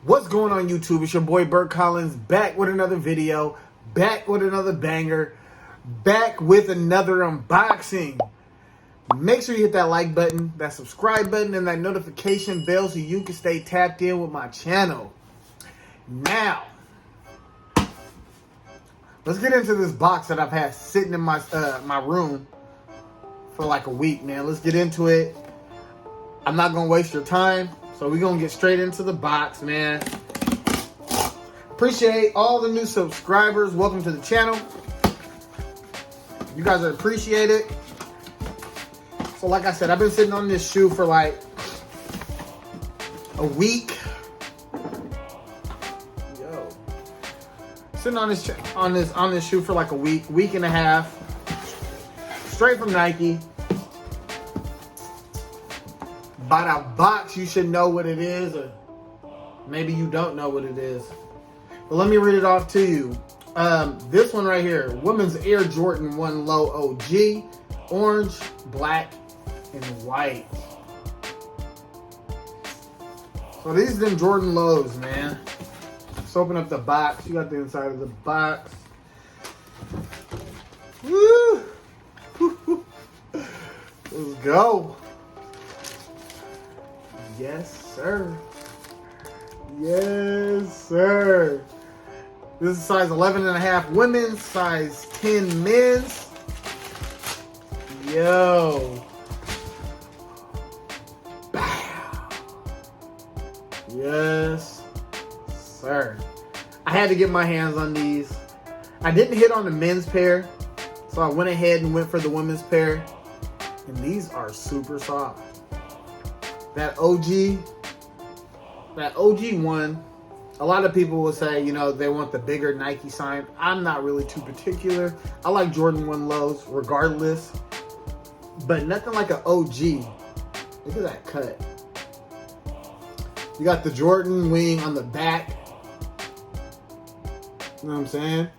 What's going on YouTube? It's your boy Bert Collins, back with another video, back with another banger, back with another unboxing. Make sure you hit that like button, that subscribe button, and that notification bell so you can stay tapped in with my channel. Now, let's get into this box that I've had sitting in my room for like a week, man. Let's get into it. I'm not going to waste your time. So we're going to get straight into the box, man. Appreciate all the new subscribers. Welcome to the channel. You guys are appreciated. So like I said, I've been sitting on this shoe for like a week. Yo. Sitting on this shoe for like a week and a half. Straight from Nike. By the box, you should know what it is, or maybe you don't know what it is. But let me read it off to you. This one right here, Women's Air Jordan 1 Low OG, orange, black, and white. So these are them Jordan Lows, man. Let's open up the box. You got the inside of the box. Woo! Let's go. Yes, sir. Yes, sir. This is size 11.5 women's, size 10 men's. Yo. Bow. Yes, sir. I had to get my hands on these. I didn't hit on the men's pair, so I went ahead and went for the women's pair. And these are super soft. That OG one, a lot of people will say, you know, they want the bigger Nike sign. I'm not really too particular. I like Jordan 1 Lows regardless, but nothing like an OG. Look at that cut. You got the Jordan wing on the back. You know what I'm saying?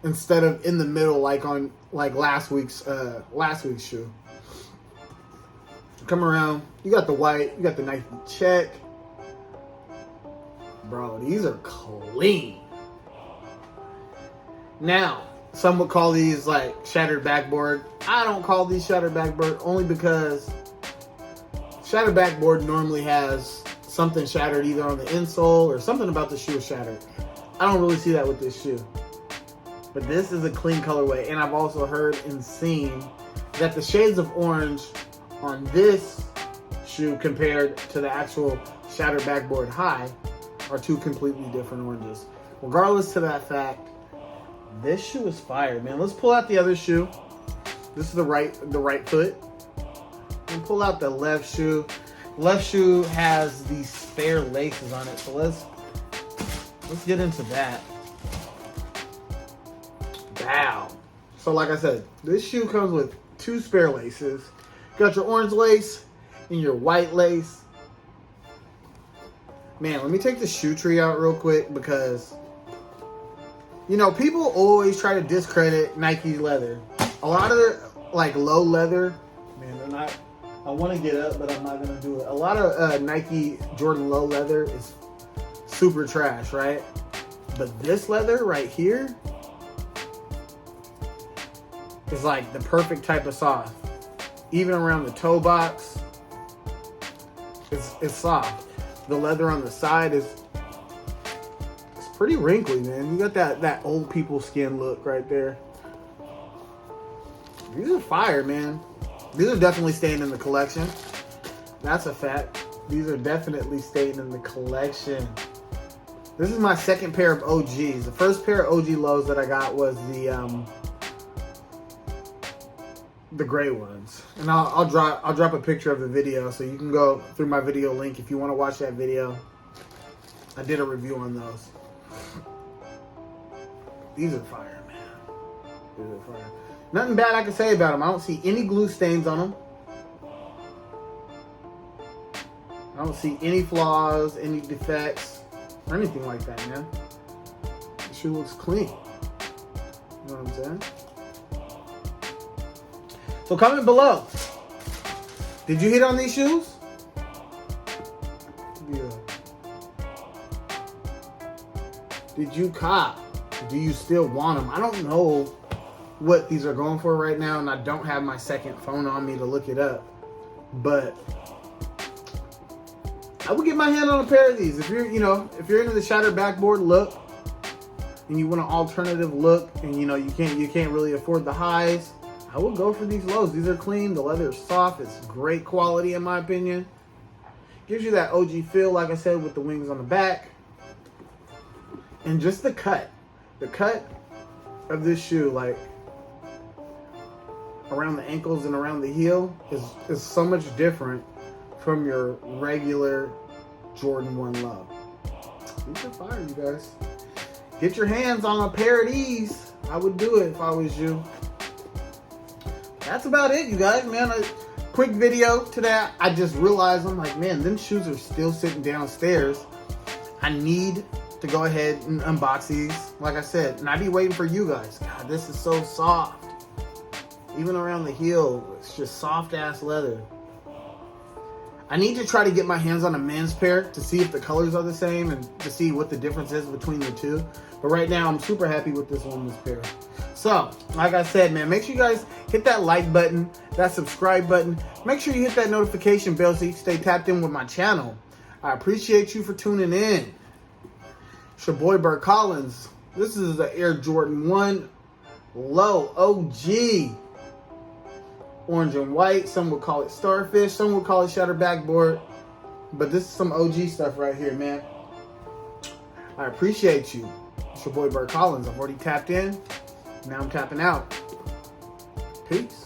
Instead of in the middle like on last week's shoe. Come around, you got the white, you got the Nike check. Bro, these are clean. Now, some would call these like shattered backboard. I don't call these shattered backboard only because shattered backboard normally has something shattered either on the insole or something about the shoe is shattered. I don't really see that with this shoe. But this is a clean colorway, and I've also heard and seen that the shades of orange on this shoe compared to the actual shattered backboard high are two completely different oranges. Regardless to that fact, this shoe is fire, man. Let's pull out the other shoe. This is the right foot. And pull out the left shoe. Left shoe has these spare laces on it, so let's get into that. Wow. So like I said, this shoe comes with 2 spare laces. Got your orange lace and your white lace. Man, let me take the shoe tree out real quick because, you know, people always try to discredit Nike leather. A lot of their, like, low leather, man, they're not, I want to get up, but I'm not going to do it. A lot of Nike Jordan low leather is super trash, right? But this leather right here is like the perfect type of soft. Even around the toe box, it's soft. The leather on the side it's pretty wrinkly, man. You got that old people skin look right there. These are fire, man. These are definitely staying in the collection. That's a fact. These are definitely staying in the collection. This is my second pair of OGs. The first pair of OG lows that I got was the gray ones, and I'll drop a picture of the video so you can go through my video link if you want to watch that video. I did a review on those. These are fire, man. These are fire. Nothing bad I can say about them. I don't see any glue stains on them. I don't see any flaws, any defects, or anything like that, man. The shoe looks clean. You know what I'm saying? So comment below. Did you hit on these shoes? Yeah. Did you cop? Do you still want them? I don't know what these are going for right now, and I don't have my second phone on me to look it up. But I would get my hand on a pair of these. If you're, if you're into the shattered backboard look and you want an alternative look, and you can't really afford the highs, I would go for these lows. These are clean. The leather is soft. It's great quality in my opinion. Gives you that OG feel, like I said, with the wings on the back. And just the cut. The cut of this shoe, like around the ankles and around the heel, is so much different from your regular Jordan 1 Low. These are fire, you guys. Get your hands on a pair of these. I would do it if I was you. That's about it, you guys, man. A quick video today. I just realized, I'm like, man, them shoes are still sitting downstairs. I need to go ahead and unbox these, like I said, and I be waiting for you guys. God, this is so soft. Even around the heel, it's just soft ass leather. I need to try to get my hands on a men's pair to see if the colors are the same and to see what the difference is between the two. But right now, I'm super happy with this women's pair. So, like I said, man, make sure you guys hit that like button, that subscribe button. Make sure you hit that notification bell so you can stay tapped in with my channel. I appreciate you for tuning in. It's your boy Bert Collins. This is the Air Jordan 1 Low OG. Orange and white. Some would call it Starfish. Some would call it shattered backboard. But this is some OG stuff right here, man. I appreciate you. It's your boy Bert Collins. I've already tapped in. Now I'm tapping out. Peace.